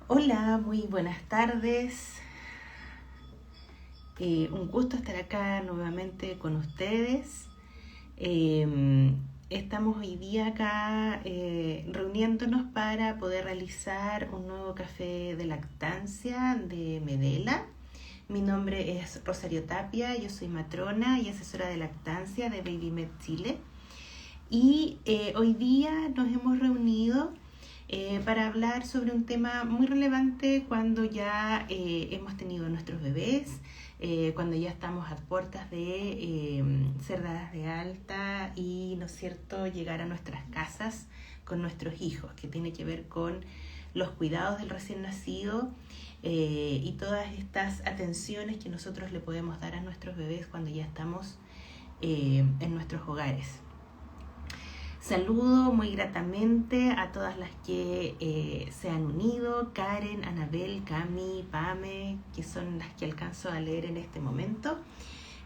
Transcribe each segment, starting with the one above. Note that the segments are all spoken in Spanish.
Hola, muy buenas tardes. Un gusto estar acá nuevamente con ustedes. Estamos hoy día acá reuniéndonos para poder realizar un nuevo café de lactancia de Medela. Mi nombre es Rosario Tapia, yo soy matrona y asesora de lactancia de BabyMed Chile. Y hoy día nos hemos reunido para hablar sobre un tema muy relevante cuando ya hemos tenido nuestros bebés, cuando ya estamos a puertas de ser dadas de alta y, ¿no es cierto?, llegar a nuestras casas con nuestros hijos, que tiene que ver con los cuidados del recién nacido y todas estas atenciones que nosotros le podemos dar a nuestros bebés cuando ya estamos en nuestros hogares. Saludo muy gratamente a todas las que se han unido, Karen, Anabel, Cami, Pame, que son las que alcanzo a leer en este momento.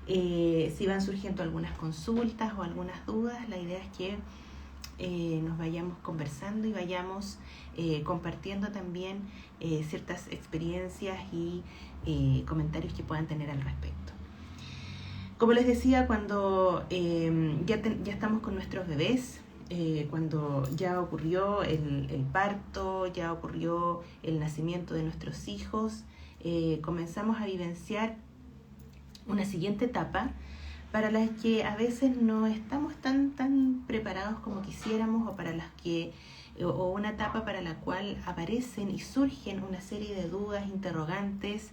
Si van surgiendo algunas consultas o algunas dudas, la idea es que nos vayamos conversando y vayamos compartiendo también ciertas experiencias y comentarios que puedan tener al respecto. Como les decía, cuando ya estamos con nuestros bebés, cuando ya ocurrió el parto, ya ocurrió el nacimiento de nuestros hijos, comenzamos a vivenciar una siguiente etapa para las que a veces no estamos tan preparados como quisiéramos, o para las que o una etapa para la cual aparecen y surgen una serie de dudas, interrogantes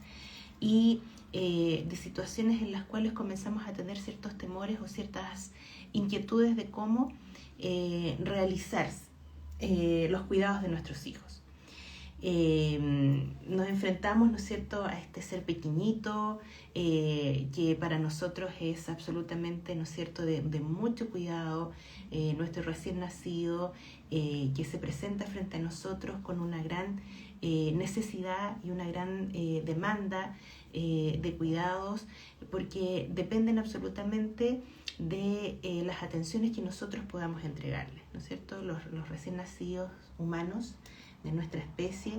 y de situaciones en las cuales comenzamos a tener ciertos temores o ciertas inquietudes de cómo realizar los cuidados de nuestros hijos. Nos enfrentamos, ¿no es cierto?, a este ser pequeñito que para nosotros es absolutamente, ¿no es cierto?, de mucho cuidado, nuestro recién nacido que se presenta frente a nosotros con una gran necesidad y una gran demanda de cuidados, porque dependen absolutamente de las atenciones que nosotros podamos entregarles, ¿no es cierto? Los recién nacidos humanos de nuestra especie,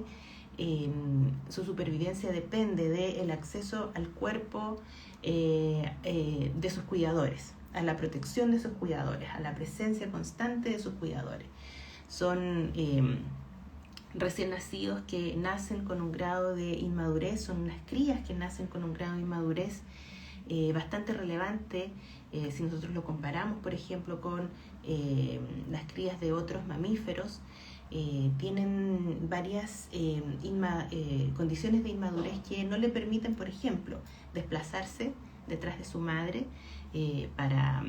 su supervivencia depende del acceso al cuerpo de sus cuidadores, a la protección de sus cuidadores, a la presencia constante de sus cuidadores. Son recién nacidos que nacen con un grado de inmadurez, son unas crías que nacen con un grado de inmadurez bastante relevante si nosotros lo comparamos, por ejemplo, con las crías de otros mamíferos. Tienen varias condiciones de inmadurez que no le permiten, por ejemplo, desplazarse detrás de su madre para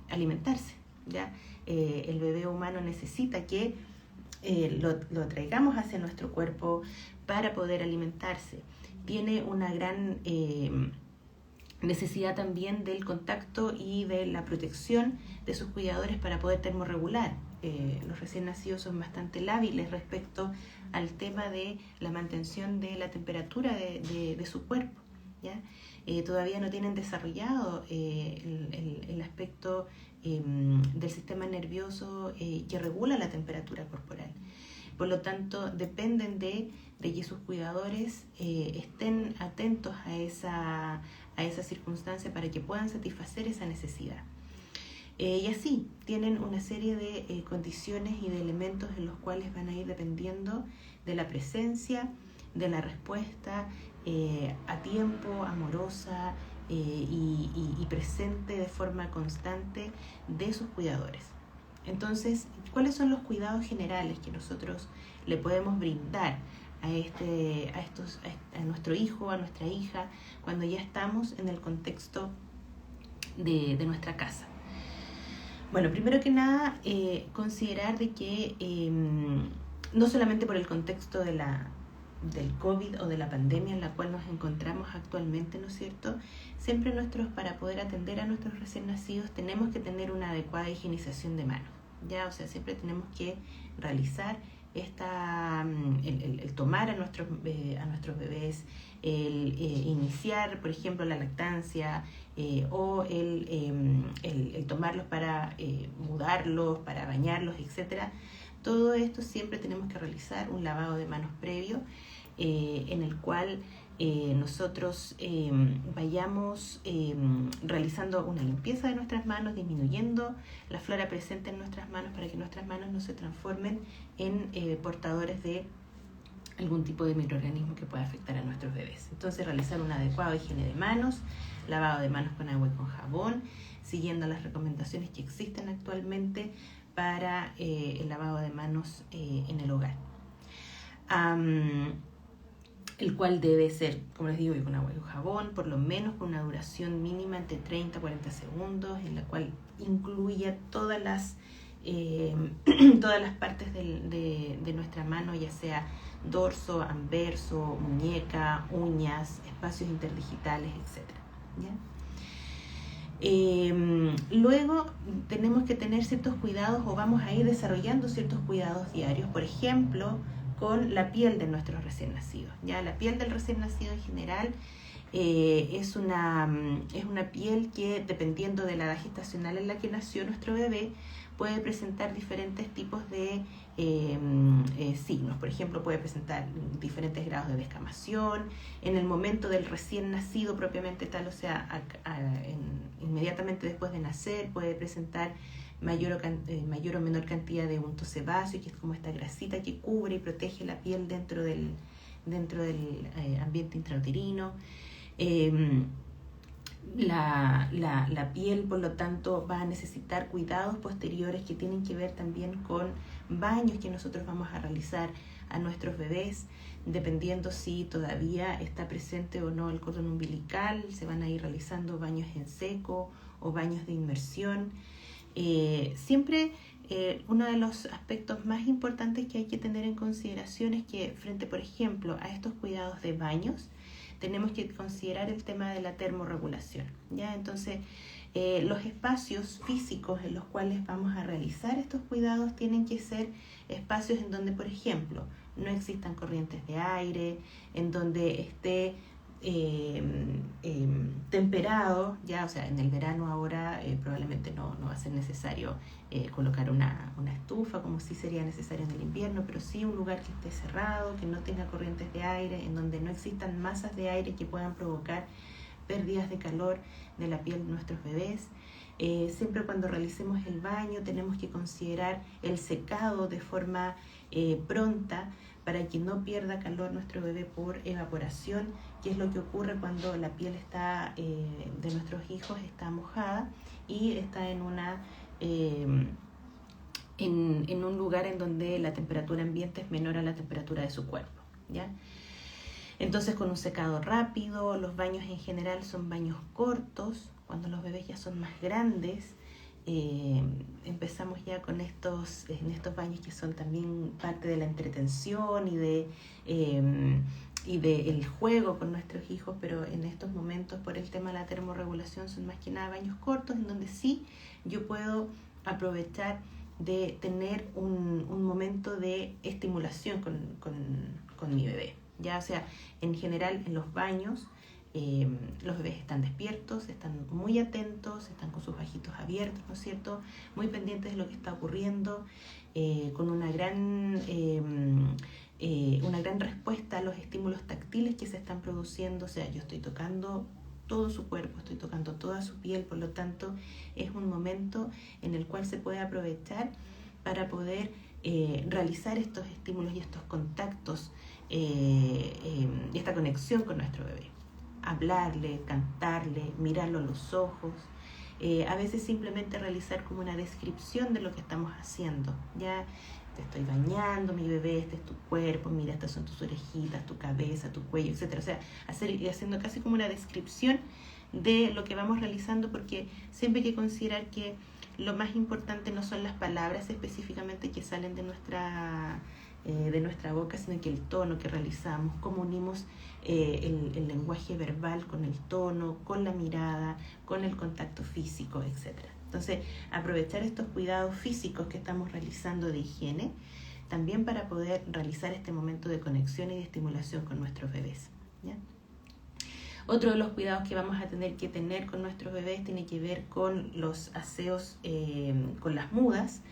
alimentarse, ¿ya? El bebé humano necesita que lo traigamos hacia nuestro cuerpo para poder alimentarse. Tiene una gran necesidad también del contacto y de la protección de sus cuidadores para poder termorregular. Los recién nacidos son bastante lábiles respecto al tema de la mantención de la temperatura de su cuerpo, ¿ya? Todavía no tienen desarrollado el aspecto del sistema nervioso que regula la temperatura corporal. Por lo tanto, dependen de que sus cuidadores estén atentos a esa circunstancia para que puedan satisfacer esa necesidad. Y así, tienen una serie de condiciones y de elementos en los cuales van a ir dependiendo de la presencia, de la respuesta a tiempo, amorosa y presente de forma constante de sus cuidadores. Entonces, ¿cuáles son los cuidados generales que nosotros le podemos brindar a nuestro hijo, a nuestra hija, cuando ya estamos en el contexto de nuestra casa? Bueno, primero que nada, considerar de que no solamente por el contexto del COVID o de la pandemia en la cual nos encontramos actualmente, ¿no es cierto?, siempre para poder atender a nuestros recién nacidos tenemos que tener una adecuada higienización de manos, ¿ya? O sea, siempre tenemos que realizar el tomar a nuestros bebés, el iniciar, por ejemplo, la lactancia o el tomarlos para mudarlos, para bañarlos, etcétera. Todo esto siempre tenemos que realizar un lavado de manos previo, en el cual nosotros vayamos realizando una limpieza de nuestras manos, disminuyendo la flora presente en nuestras manos para que nuestras manos no se transformen en portadores de algún tipo de microorganismo que pueda afectar a nuestros bebés. Entonces, realizar una adecuada higiene de manos, lavado de manos con agua y con jabón, siguiendo las recomendaciones que existen actualmente para el lavado de manos en el hogar. El cual debe ser, como les digo, con agua y con jabón, por lo menos con una duración mínima entre 30 a 40 segundos, en la cual incluya todas las partes de nuestra mano, ya sea dorso, anverso, muñeca, uñas, espacios interdigitales, etc. ¿Ya? Luego tenemos que tener ciertos cuidados, o vamos a ir desarrollando ciertos cuidados diarios, por ejemplo, con la piel de nuestros recién nacidos. ¿Ya? La piel del recién nacido en general es una piel que, dependiendo de la edad gestacional en la que nació nuestro bebé, puede presentar diferentes tipos de signos. Por ejemplo, puede presentar diferentes grados de descamación. En el momento del recién nacido propiamente tal, o sea, inmediatamente después de nacer, puede presentar mayor o menor cantidad de unto sebáceo, que es como esta grasita que cubre y protege la piel dentro del ambiente intrauterino. La piel, por lo tanto, va a necesitar cuidados posteriores que tienen que ver también con baños que nosotros vamos a realizar a nuestros bebés, dependiendo si todavía está presente o no el cordón umbilical. Se van a ir realizando baños en seco o baños de inmersión. Siempre uno de los aspectos más importantes que hay que tener en consideración es que, frente, por ejemplo, a estos cuidados de baños, tenemos que considerar el tema de la termorregulación, ¿ya? Entonces, los espacios físicos en los cuales vamos a realizar estos cuidados tienen que ser espacios en donde, por ejemplo, no existan corrientes de aire, en donde esté temperado, ya, o sea, en el verano ahora probablemente no va a ser necesario colocar una estufa, como sí sería necesario en el invierno, pero sí un lugar que esté cerrado, que no tenga corrientes de aire, en donde no existan masas de aire que puedan provocar pérdidas de calor de la piel de nuestros bebés. Siempre cuando realicemos el baño tenemos que considerar el secado de forma pronta, para que no pierda calor nuestro bebé por evaporación, que es lo que ocurre cuando la piel de nuestros hijos está mojada y está en un lugar en donde la temperatura ambiente es menor a la temperatura de su cuerpo, ¿ya? Entonces, con un secado rápido. Los baños en general son baños cortos. Cuando los bebés ya son más grandes, empezamos ya con estos baños que son también parte de la entretención y del juego con nuestros hijos, pero en estos momentos, por el tema de la termorregulación, son más que nada baños cortos, en donde sí yo puedo aprovechar de tener un momento de estimulación con mi bebé. Ya, o sea, en general en los baños los bebés están despiertos, están muy atentos, están con sus ojitos abiertos, ¿no es cierto? Muy pendientes de lo que está ocurriendo, con una gran respuesta a los estímulos táctiles que se están produciendo. O sea, yo estoy tocando todo su cuerpo, estoy tocando toda su piel, por lo tanto es un momento en el cual se puede aprovechar para poder realizar estos estímulos y estos contactos y esta conexión con nuestro bebé. Hablarle, cantarle, mirarlo a los ojos, a veces simplemente realizar como una descripción de lo que estamos haciendo. Ya te estoy bañando, mi bebé, este es tu cuerpo, mira, estas son tus orejitas, tu cabeza, tu cuello, etc. O sea, haciendo casi como una descripción de lo que vamos realizando, porque siempre hay que considerar que lo más importante no son las palabras específicamente que salen de nuestra boca, sino que el tono que realizamos, cómo unimos el lenguaje verbal con el tono, con la mirada, con el contacto físico, etc. Entonces, aprovechar estos cuidados físicos que estamos realizando de higiene, también para poder realizar este momento de conexión y de estimulación con nuestros bebés, ¿ya? Otro de los cuidados que vamos a tener que tener con nuestros bebés tiene que ver con los aseos con las mudas,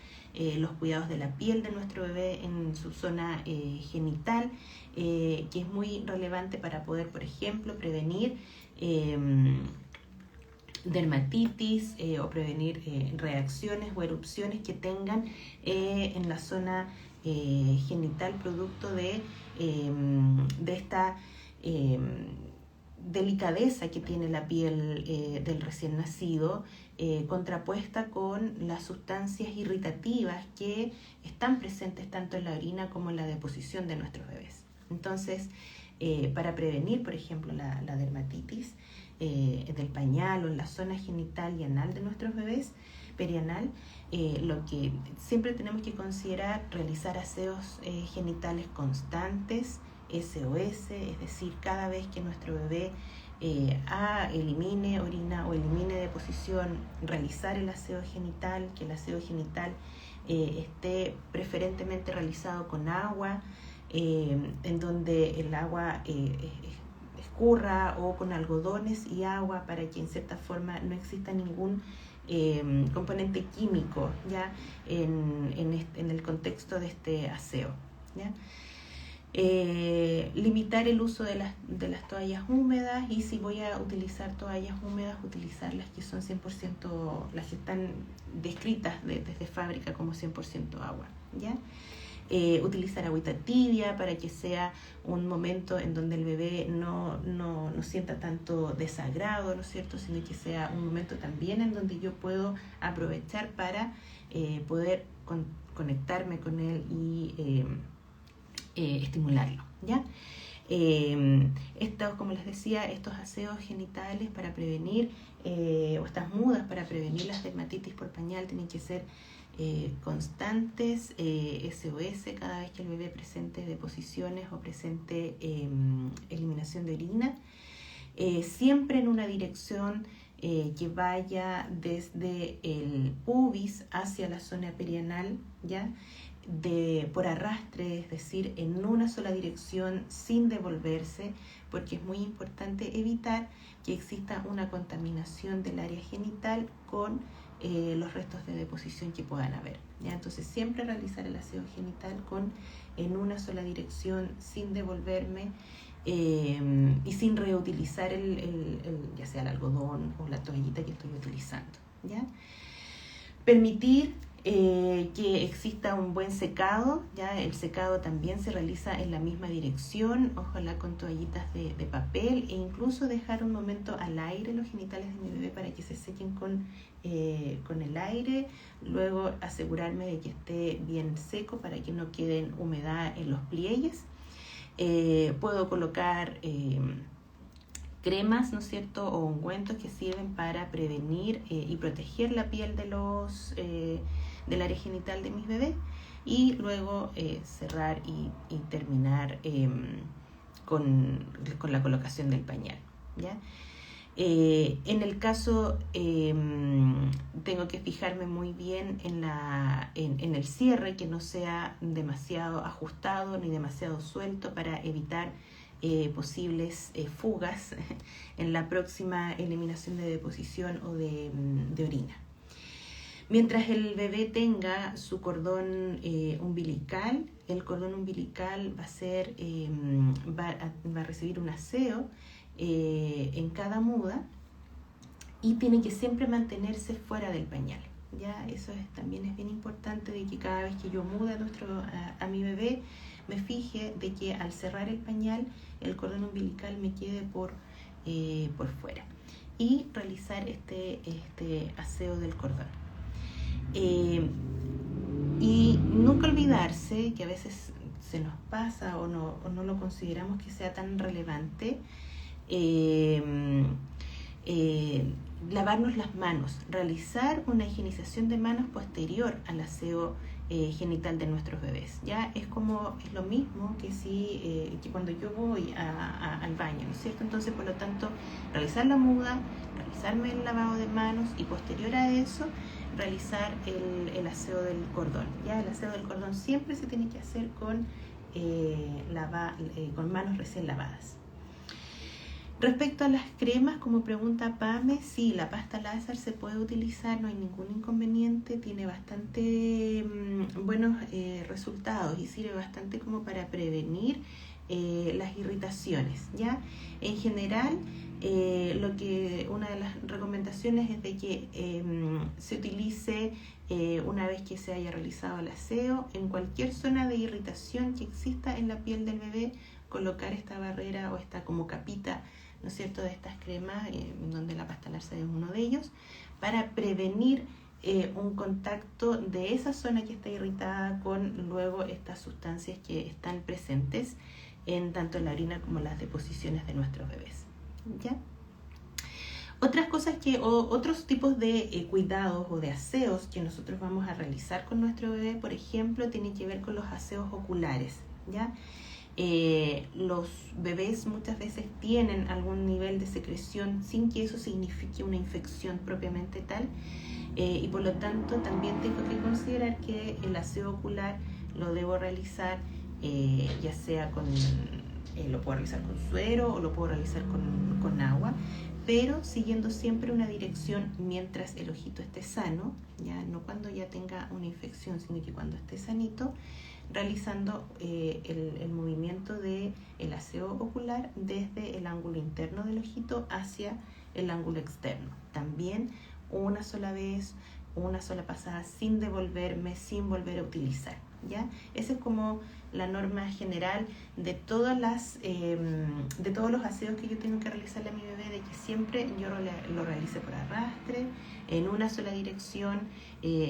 los cuidados de la piel de nuestro bebé en su zona genital, que es muy relevante para poder, por ejemplo, prevenir dermatitis o prevenir reacciones o erupciones que tengan en la zona genital producto de esta delicadeza que tiene la piel del recién nacido, contrapuesta con las sustancias irritativas que están presentes tanto en la orina como en la deposición de nuestros bebés. Entonces, para prevenir, por ejemplo, la dermatitis del pañal o en la zona genital y anal de nuestros bebés, perianal, lo que siempre tenemos que considerar, realizar aseos genitales constantes, SOS, es decir, cada vez que nuestro bebé elimine orina o elimine deposición, realizar el aseo genital, que el aseo genital esté preferentemente realizado con agua, en donde el agua escurra, o con algodones y agua, para que en cierta forma no exista ningún componente químico ya en el contexto de este aseo, ¿ya? Limitar el uso de las toallas húmedas, y si voy a utilizar toallas húmedas, utilizar las que son 100%, las que están descritas desde fábrica como 100% agua, ¿ya? Utilizar agüita tibia para que sea un momento en donde el bebé no sienta tanto desagrado, ¿no es cierto?, sino que sea un momento también en donde yo puedo aprovechar para poder conectarme con él y estimularlo, ¿ya? Como les decía, estos aseos genitales para prevenir, o estas mudas para prevenir las dermatitis por pañal, tienen que ser constantes, SOS, cada vez que el bebé presente deposiciones o presente eliminación de orina, siempre en una dirección que vaya desde el pubis hacia la zona perianal, ¿ya? Por arrastre, es decir, en una sola dirección sin devolverse, porque es muy importante evitar que exista una contaminación del área genital con los restos de deposición que puedan haber, ¿ya? Entonces siempre realizar el aseo genital en una sola dirección, sin devolverme y sin reutilizar ya sea el algodón o la toallita que estoy utilizando, ¿ya? Permitir que exista un buen secado, ¿ya? El secado también se realiza en la misma dirección, ojalá con toallitas de papel, e incluso dejar un momento al aire los genitales de mi bebé para que se sequen con el aire, luego asegurarme de que esté bien seco para que no queden humedad en los pliegues. Puedo colocar cremas, ¿no es cierto?, o ungüentos que sirven para prevenir y proteger la piel del área genital de mis bebés, y luego cerrar y terminar con la colocación del pañal, ¿ya? En el caso, tengo que fijarme muy bien en el cierre, que no sea demasiado ajustado ni demasiado suelto, para evitar posibles fugas en la próxima eliminación de deposición o de orina. Mientras el bebé tenga su cordón umbilical, el cordón umbilical va a recibir un aseo en cada muda, y tiene que siempre mantenerse fuera del pañal, ¿ya? Eso también es bien importante, de que cada vez que yo mude a mi bebé, me fije de que al cerrar el pañal, el cordón umbilical me quede por fuera, y realizar este aseo del cordón. Y nunca olvidarse, que a veces se nos pasa o no lo consideramos que sea tan relevante, lavarnos las manos, realizar una higienización de manos posterior al aseo genital de nuestros bebés, ¿ya? Es lo mismo que que cuando yo voy al baño, ¿no es cierto? Entonces, por lo tanto, realizar la muda, realizarme el lavado de manos, y posterior a eso realizar el aseo del cordón, ¿ya? El aseo del cordón siempre se tiene que hacer con manos recién lavadas. Respecto a las cremas, como pregunta Pame, sí, la pasta láser se puede utilizar, no hay ningún inconveniente, tiene bastante buenos resultados y sirve bastante como para prevenir las irritaciones, ¿ya? En general, una de las recomendaciones es de que se utilice una vez que se haya realizado el aseo en cualquier zona de irritación que exista en la piel del bebé, colocar esta barrera o esta como capita, ¿no es cierto?, de estas cremas, donde la pasta láser es uno de ellos, para prevenir un contacto de esa zona que está irritada con luego estas sustancias que están presentes en tanto la orina como las deposiciones de nuestros bebés, ¿ya? Otras cosas otros tipos de cuidados o de aseos que nosotros vamos a realizar con nuestro bebé, por ejemplo, tienen que ver con los aseos oculares, ¿ya? Los bebés muchas veces tienen algún nivel de secreción sin que eso signifique una infección propiamente tal, y por lo tanto también tengo que considerar que el aseo ocular lo debo realizar ya sea lo puedo realizar con suero o lo puedo realizar con agua, pero siguiendo siempre una dirección mientras el ojito esté sano, ya no cuando ya tenga una infección, sino que cuando esté sanito, realizando el movimiento del aseo ocular desde el ángulo interno del ojito hacia el ángulo externo. También una sola vez, una sola pasada, sin devolverme, sin volver a utilizar, ¿ya? Esa es como la norma general de todos los aseos que yo tengo que realizarle a mi bebé, de que siempre yo lo realice por arrastre, en una sola dirección,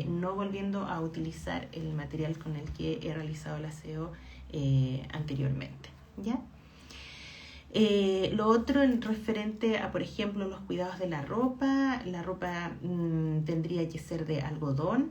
no volviendo a utilizar el material con el que he realizado el aseo anteriormente, ¿ya? Lo otro en referente a, por ejemplo, los cuidados de la ropa tendría que ser de algodón,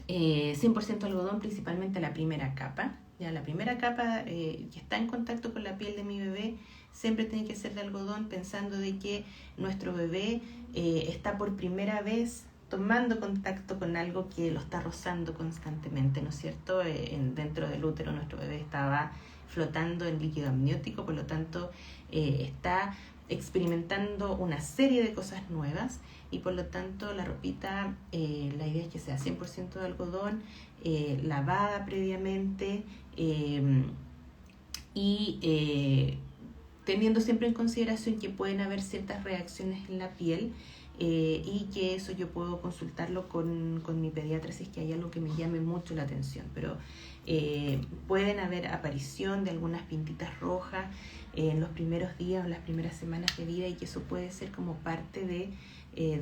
100% algodón, principalmente la primera capa. Ya la primera capa que está en contacto con la piel de mi bebé siempre tiene que ser de algodón, pensando de que nuestro bebé está por primera vez tomando contacto con algo que lo está rozando constantemente, ¿no es cierto? Dentro del útero nuestro bebé estaba flotando en líquido amniótico, por lo tanto está experimentando una serie de cosas nuevas, y por lo tanto la ropita, la idea es que sea 100% de algodón, lavada previamente, y teniendo siempre en consideración que pueden haber ciertas reacciones en la piel, y que eso yo puedo consultarlo con mi pediatra si es que hay algo que me llame mucho la atención, pero pueden haber aparición de algunas pintitas rojas en los primeros días o las primeras semanas de vida, y que eso puede ser como parte de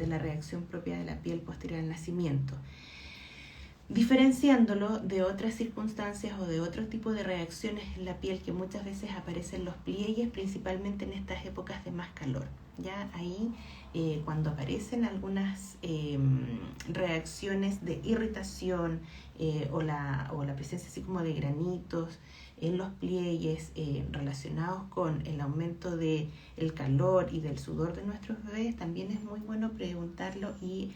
la reacción propia de la piel posterior al nacimiento. Diferenciándolo de otras circunstancias o de otros tipos de reacciones en la piel que muchas veces aparecen los pliegues, principalmente en estas épocas de más calor. Ya ahí, cuando aparecen algunas reacciones de irritación o la presencia así como de granitos en los pliegues relacionados con el aumento del calor y del sudor de nuestros bebés, también es muy bueno preguntarlo y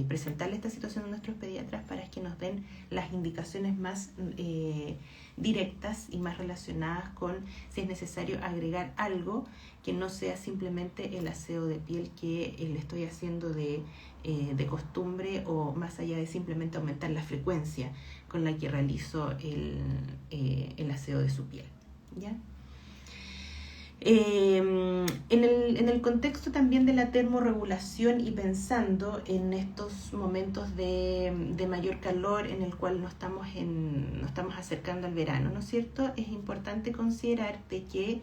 presentarle esta situación a nuestros pediatras para que nos den las indicaciones más directas y más relacionadas con si es necesario agregar algo que no sea simplemente el aseo de piel que le estoy haciendo de costumbre, o más allá de simplemente aumentar la frecuencia con la que realizo el aseo de su piel, ¿ya? En el contexto también de la termorregulación y pensando en estos momentos de mayor calor en el cual nos estamos acercando al verano, ¿no es cierto? Es importante considerar de que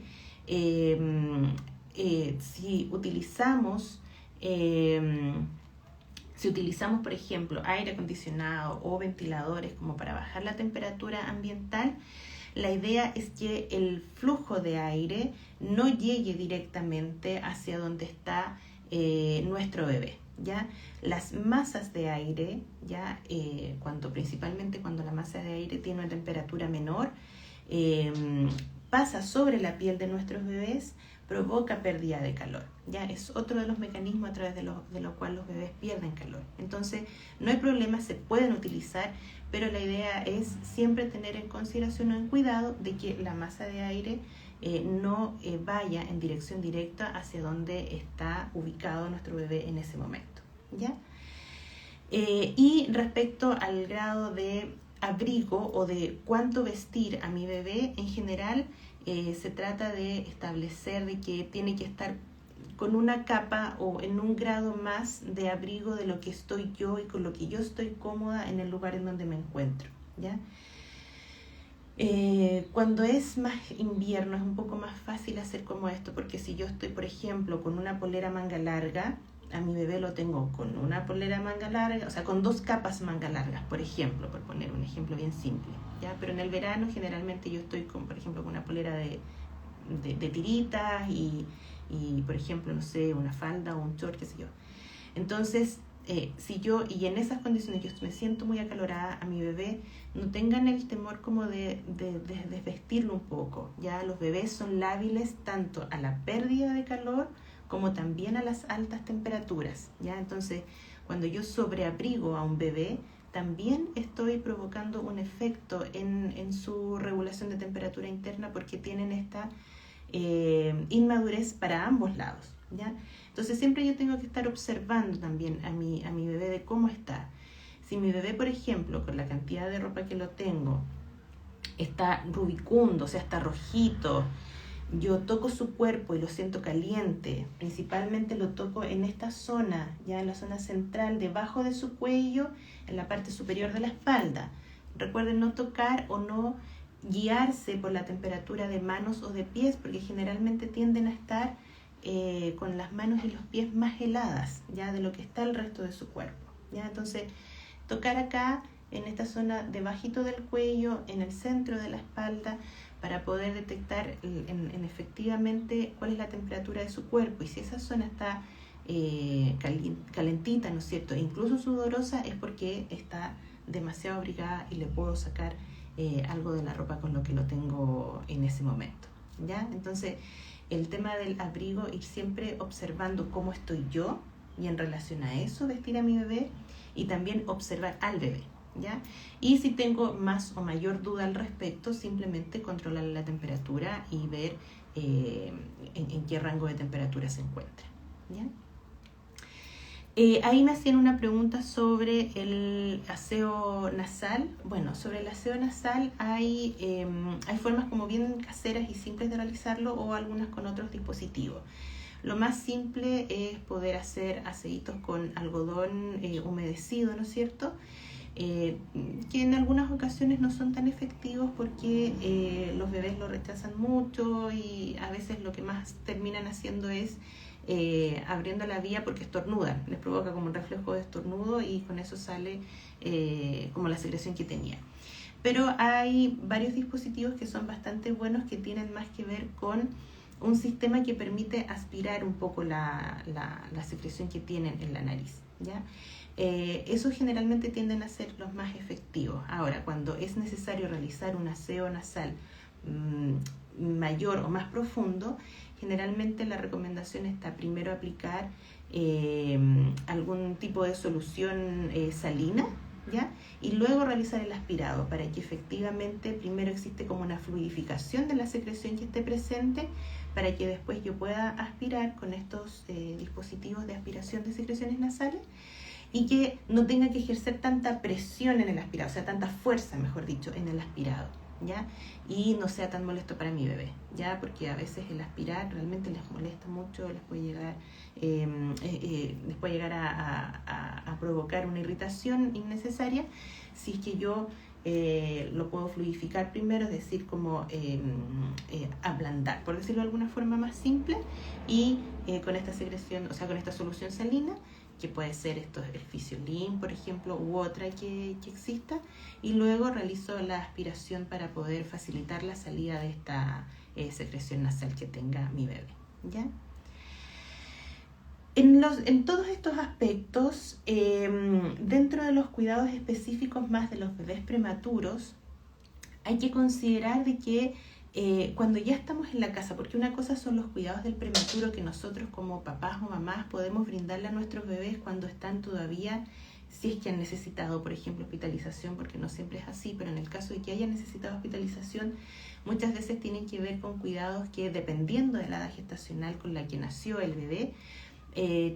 si utilizamos, por ejemplo, aire acondicionado o ventiladores como para bajar la temperatura ambiental, la idea es que el flujo de aire no llegue directamente hacia donde está nuestro bebé, ¿ya? Las masas de aire, ¿ya? Principalmente cuando la masa de aire tiene una temperatura menor, pasa sobre la piel de nuestros bebés, provoca pérdida de calor, ¿ya? Es otro de los mecanismos a través de lo cual los bebés pierden calor. Entonces, no hay problema, se pueden utilizar, pero la idea es siempre tener en consideración o en cuidado de que la masa de aire no vaya en dirección directa hacia donde está ubicado nuestro bebé en ese momento, ¿ya? Y respecto al grado de abrigo o de cuánto vestir a mi bebé, en general se trata de establecer de que tiene que estar con una capa o en un grado más de abrigo de lo que estoy yo y con lo que yo estoy cómoda en el lugar en donde me encuentro, ¿ya? Cuando es más invierno es un poco más fácil hacer como esto, porque si yo estoy, por ejemplo, con una polera manga larga, a mi bebé lo tengo con una polera manga larga, o sea, con 2 capas manga largas, por ejemplo, por poner un ejemplo bien simple, ¿ya? Pero en el verano generalmente yo estoy con, por ejemplo, con una polera de tiritas y, por ejemplo, no sé, una falda o un short, qué sé yo. Entonces, si yo, y en esas condiciones yo me siento muy acalorada, a mi bebé no tengan el temor como de desvestirlo un poco, ya los bebés son lábiles tanto a la pérdida de calor como también a las altas temperaturas, ya. Entonces, cuando yo sobreabrigo a un bebé, también estoy provocando un efecto en su regulación de temperatura interna, porque tienen esta inmadurez para ambos lados, ¿ya? Entonces siempre yo tengo que estar observando también a mi bebé de cómo está. Si mi bebé, por ejemplo, con la cantidad de ropa que lo tengo, está rubicundo, o sea, está rojito, yo toco su cuerpo y lo siento caliente, principalmente lo toco en esta zona, ya en la zona central, debajo de su cuello, en la parte superior de la espalda. Recuerden no tocar o no guiarse por la temperatura de manos o de pies, porque generalmente tienden a estar con las manos y los pies más heladas, ya de lo que está el resto de su cuerpo, ya. Entonces, tocar acá, en esta zona debajito del cuello, en el centro de la espalda, para poder detectar en efectivamente cuál es la temperatura de su cuerpo, y si esa zona está calentita, ¿no es cierto?, incluso sudorosa, es porque está demasiado abrigada y le puedo sacar algo de la ropa con lo que lo tengo en ese momento, ¿ya? Entonces, el tema del abrigo, ir siempre observando cómo estoy yo y en relación a eso vestir a mi bebé, y también observar al bebé, ¿ya? Y si tengo más o mayor duda al respecto, simplemente controlar la temperatura y ver en qué rango de temperatura se encuentra, ¿ya? Ahí me hacían una pregunta sobre el aseo nasal. Bueno, sobre el aseo nasal hay formas como bien caseras y simples de realizarlo, o algunas con otros dispositivos. Lo más simple es poder hacer aseitos con algodón humedecido, ¿no es cierto? Que en algunas ocasiones no son tan efectivos porque los bebés lo rechazan mucho, y a veces lo que más terminan haciendo es abriendo la vía porque estornudan, les provoca como un reflejo de estornudo y con eso sale como la secreción que tenía. Pero hay varios dispositivos que son bastante buenos, que tienen más que ver con un sistema que permite aspirar un poco la secreción que tienen en la nariz, ¿ya? Esos generalmente tienden a ser los más efectivos. Ahora, cuando es necesario realizar un aseo nasal mayor o más profundo, generalmente la recomendación está primero aplicar algún tipo de solución salina, ¿ya? Y luego realizar el aspirado, para que efectivamente primero existe como una fluidificación de la secreción que esté presente, para que después yo pueda aspirar con estos dispositivos de aspiración de secreciones nasales, y que no tenga que ejercer tanta presión en el aspirado, o sea, tanta fuerza, mejor dicho, en el aspirado, ¿ya? Y no sea tan molesto para mi bebé, ¿ya? Porque a veces el aspirar realmente les molesta mucho, les puede llegar a provocar una irritación innecesaria. Si es que yo lo puedo fluidificar primero, es decir, como ablandar, por decirlo de alguna forma más simple, y con esta secreción, o sea, con esta solución salina, que puede ser el Physiolin, por ejemplo, u otra que exista, y luego realizo la aspiración para poder facilitar la salida de esta secreción nasal que tenga mi bebé, ¿ya? En todos estos aspectos, dentro de los cuidados específicos más de los bebés prematuros, hay que considerar de que cuando ya estamos en la casa, porque una cosa son los cuidados del prematuro que nosotros como papás o mamás podemos brindarle a nuestros bebés cuando están todavía si es que han necesitado, por ejemplo, hospitalización, porque no siempre es así, pero en el caso de que hayan necesitado hospitalización, muchas veces tienen que ver con cuidados que, dependiendo de la edad gestacional con la que nació el bebé,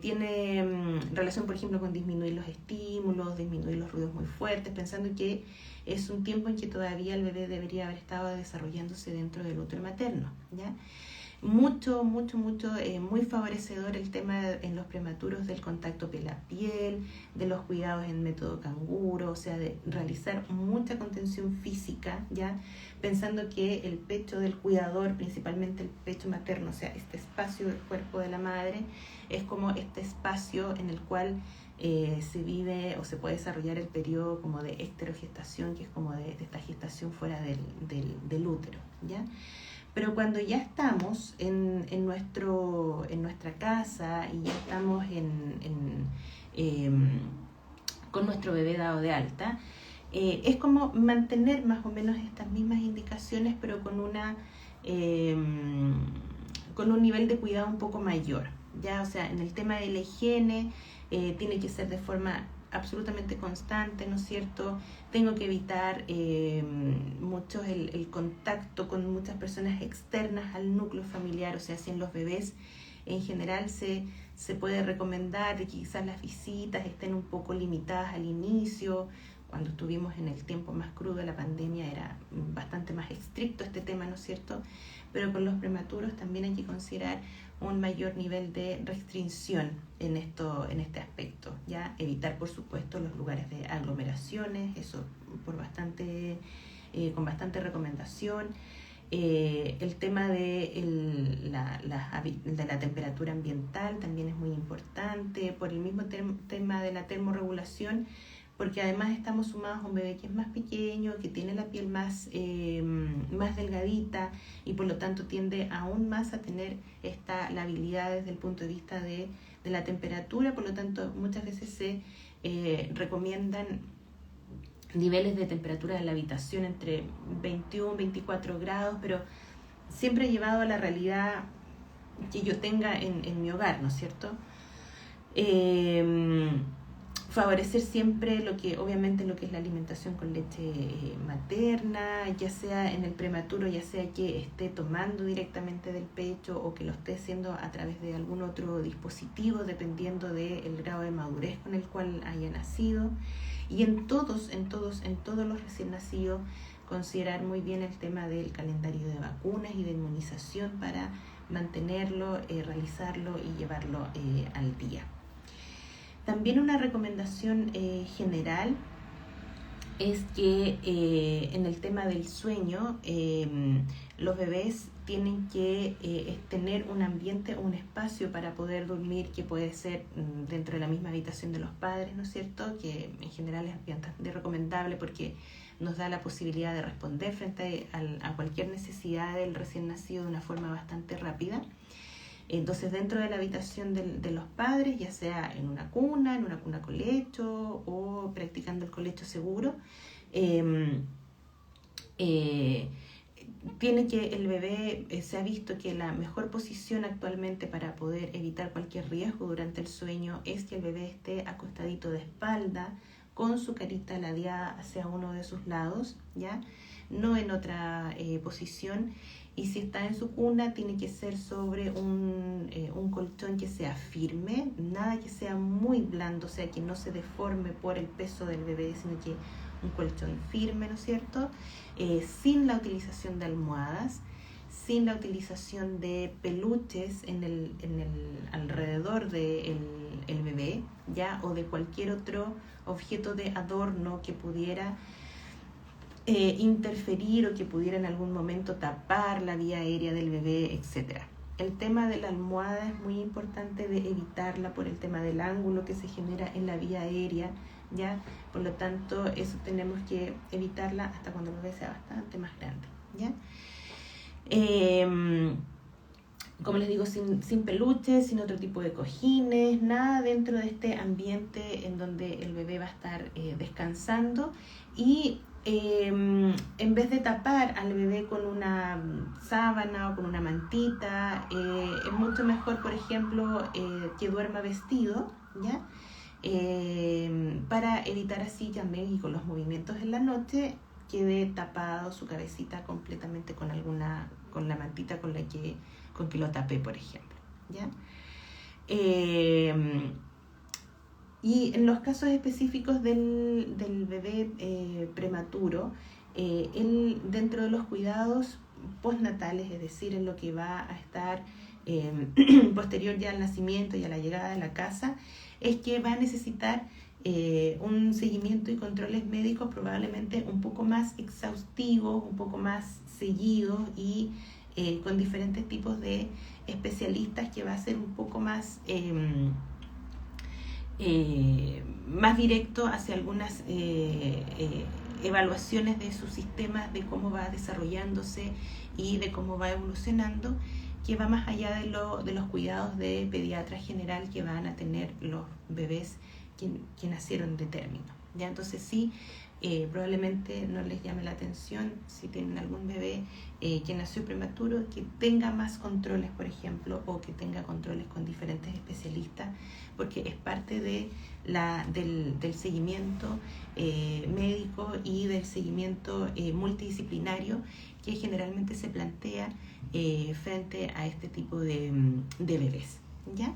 tiene relación, por ejemplo, con disminuir los estímulos, disminuir los ruidos muy fuertes, pensando que es un tiempo en que todavía el bebé debería haber estado desarrollándose dentro del útero materno, ¿ya? Mucho, muy favorecedor el tema en los prematuros del contacto piel-a-piel, de los cuidados en método canguro, o sea, de realizar mucha contención física, ¿ya? Pensando que el pecho del cuidador, principalmente el pecho materno, o sea, este espacio del cuerpo de la madre, es como este espacio en el cual se vive o se puede desarrollar el periodo como de esterogestación, que es como de esta gestación fuera del útero, ¿ya? Pero cuando ya estamos en nuestra casa y ya estamos con nuestro bebé dado de alta, es como mantener más o menos estas mismas indicaciones, pero con un nivel de cuidado un poco mayor, ¿ya? O sea, en el tema de la higiene tiene que ser de forma absolutamente constante, ¿no es cierto? Tengo que evitar mucho el contacto con muchas personas externas al núcleo familiar, o sea, si en los bebés en general se puede recomendar que quizás las visitas estén un poco limitadas al inicio. Cuando estuvimos en el tiempo más crudo de la pandemia era bastante más estricto este tema, ¿no es cierto? Pero con los prematuros también hay que considerar un mayor nivel de restricción en este aspecto, ¿ya? Evitar, por supuesto, los lugares de aglomeraciones, eso con bastante recomendación. El tema de la temperatura ambiental también es muy importante, por el mismo tema de la termorregulación, porque además estamos sumados a un bebé que es más pequeño, que tiene la piel más delgadita y por lo tanto tiende aún más a tener esta labilidad desde el punto de vista de la temperatura. Por lo tanto, muchas veces se recomiendan niveles de temperatura en la habitación entre 21 y 24 grados, pero siempre llevado a la realidad que yo tenga en mi hogar, ¿no es cierto? Favorecer siempre obviamente lo que es la alimentación con leche materna, ya sea en el prematuro, ya sea que esté tomando directamente del pecho o que lo esté haciendo a través de algún otro dispositivo, dependiendo del grado de madurez con el cual haya nacido. Y en todos los recién nacidos, considerar muy bien el tema del calendario de vacunas y de inmunización para mantenerlo, realizarlo y llevarlo al día. También una recomendación general es que en el tema del sueño, los bebés tienen que tener un ambiente o un espacio para poder dormir que puede ser dentro de la misma habitación de los padres, ¿no es cierto? Que en general es bastante recomendable porque nos da la posibilidad de responder frente a cualquier necesidad del recién nacido de una forma bastante rápida. Entonces, dentro de la habitación de los padres, ya sea en una cuna colecho o practicando el colecho seguro, el bebé se ha visto que la mejor posición actualmente para poder evitar cualquier riesgo durante el sueño es que el bebé esté acostadito de espalda, con su carita ladeada hacia uno de sus lados, ¿ya? No en otra posición. Y si está en su cuna, tiene que ser sobre un colchón que sea firme, nada que sea muy blando, o sea, que no se deforme por el peso del bebé, sino que un colchón firme, ¿no es cierto? Sin la utilización de almohadas, sin la utilización de peluches en el alrededor del bebé, ¿ya? O de cualquier otro objeto de adorno que pudiera interferir o que pudiera en algún momento tapar la vía aérea del bebé, etc. El tema de la almohada es muy importante de evitarla por el tema del ángulo que se genera en la vía aérea, ¿ya? Por lo tanto, eso tenemos que evitarla hasta cuando el bebé sea bastante más grande, ¿ya? Como les digo, sin peluches, sin otro tipo de cojines, nada dentro de este ambiente en donde el bebé va a estar descansando. Y en vez de tapar al bebé con una sábana o con una mantita, es mucho mejor, por ejemplo, que duerma vestido, ¿ya? para evitar así también, y con los movimientos en la noche, quede tapado su cabecita completamente con la mantita con que lo tapé, por ejemplo, ¿ya? Y en los casos específicos del bebé prematuro, dentro de los cuidados postnatales, es decir, en lo que va a estar posterior ya al nacimiento y a la llegada de la casa, es que va a necesitar un seguimiento y controles médicos probablemente un poco más exhaustivos, un poco más seguidos y con diferentes tipos de especialistas, que va a ser un poco más directo hacia algunas evaluaciones de sus sistemas, de cómo va desarrollándose y de cómo va evolucionando, que va más allá de los cuidados de pediatra general que van a tener los bebés que nacieron de término, ¿ya? Entonces sí, probablemente no les llame la atención si tienen algún bebé que nació prematuro, que tenga más controles, por ejemplo, o que tenga controles con diferentes especialistas, porque es parte del seguimiento médico y del seguimiento multidisciplinario que generalmente se plantea frente a este tipo de bebés, ¿ya?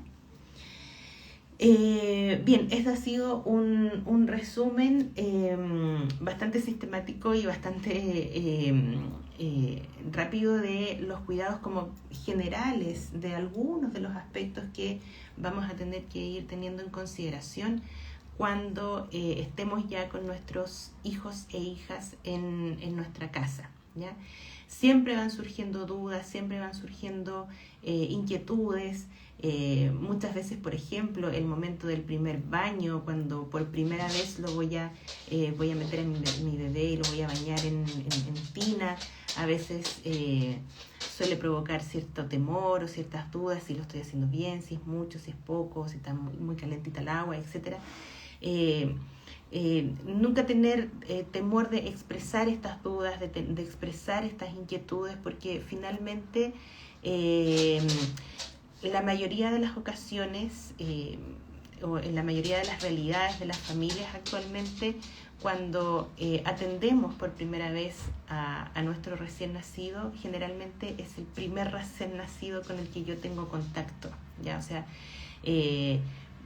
Bien, este ha sido un resumen bastante sistemático y bastante rápido de los cuidados como generales, de algunos de los aspectos que vamos a tener que ir teniendo en consideración cuando estemos ya con nuestros hijos e hijas en nuestra casa, ¿ya? Siempre van surgiendo dudas, siempre van surgiendo inquietudes. Muchas veces, por ejemplo, el momento del primer baño, cuando por primera vez lo voy a meter en mi bebé y lo voy a bañar en tina, a veces suele provocar cierto temor o ciertas dudas, si lo estoy haciendo bien, si es mucho, si es poco, si está muy calentita el agua, etc. Nunca tener temor de expresar estas dudas, de expresar estas inquietudes, porque finalmente la mayoría de las ocasiones o en la mayoría de las realidades de las familias actualmente, cuando atendemos por primera vez a nuestro recién nacido, generalmente es el primer recién nacido con el que yo tengo contacto, ¿ya? O sea,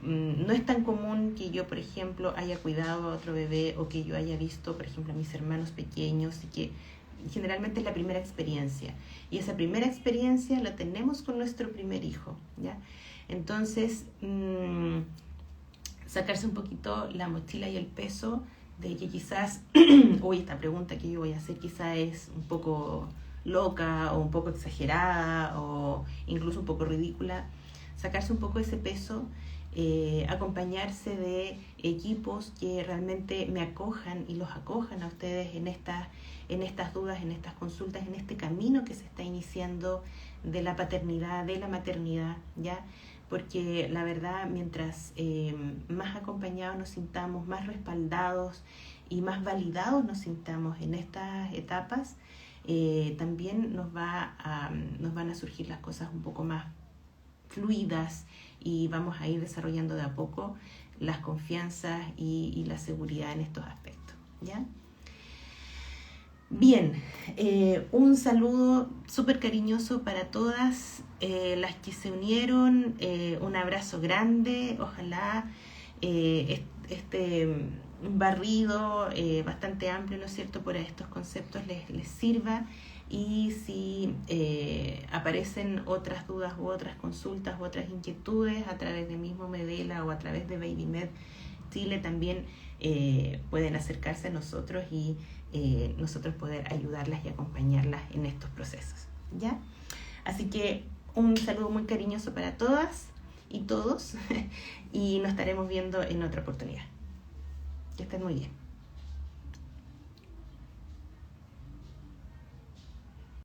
no es tan común que yo, por ejemplo, haya cuidado a otro bebé o que yo haya visto, por ejemplo, a mis hermanos pequeños, y que generalmente es la primera experiencia. Y esa primera experiencia la tenemos con nuestro primer hijo, ¿ya? Entonces, sacarse un poquito la mochila y el peso de que quizás, uy, esta pregunta que yo voy a hacer quizás es un poco loca o un poco exagerada o incluso un poco ridícula. Sacarse un poco ese peso, acompañarse de equipos que realmente me acojan y los acojan a ustedes en estas dudas, en estas consultas, en este camino que se está iniciando de la paternidad, de la maternidad, ¿ya? Porque la verdad, mientras más acompañados nos sintamos, más respaldados y más validados nos sintamos en estas etapas, también nos van a surgir las cosas un poco más fluidas y vamos a ir desarrollando de a poco las confianzas y la seguridad en estos aspectos, ¿ya? Bien, un saludo súper cariñoso para todas las que se unieron, un abrazo grande, ojalá este barrido bastante amplio, ¿no es cierto?, por estos conceptos les sirva, y si aparecen otras dudas u otras consultas u otras inquietudes a través de mismo Medela o a través de BabyMed Chile, también pueden acercarse a nosotros y nosotros poder ayudarlas y acompañarlas en estos procesos, ¿ya? Así que un saludo muy cariñoso para todas y todos y nos estaremos viendo en otra oportunidad. Que estén muy bien.